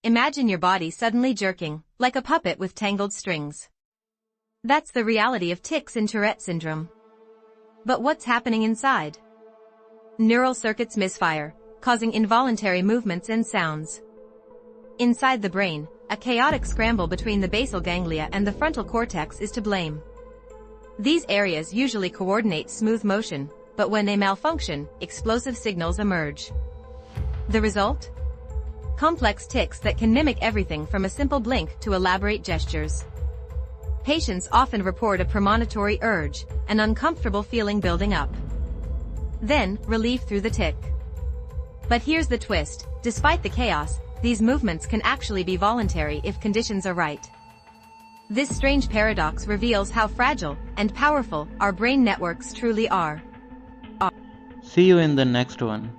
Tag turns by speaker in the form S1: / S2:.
S1: Imagine your body suddenly jerking, like a puppet with tangled strings. That's the reality of tics in Tourette syndrome. But what's happening inside? Neural circuits misfire, causing involuntary movements and sounds. Inside the brain, a chaotic scramble between the basal ganglia and the frontal cortex is to blame. These areas usually coordinate smooth motion, but when they malfunction, explosive signals emerge. The result? Complex tics that can mimic everything from a simple blink to elaborate gestures. Patients often report a premonitory urge, an uncomfortable feeling building up. Then, relief through the tic. But here's the twist: despite the chaos, these movements can actually be voluntary if conditions are right. This strange paradox reveals how fragile and powerful our brain networks truly are.
S2: See you in the next one.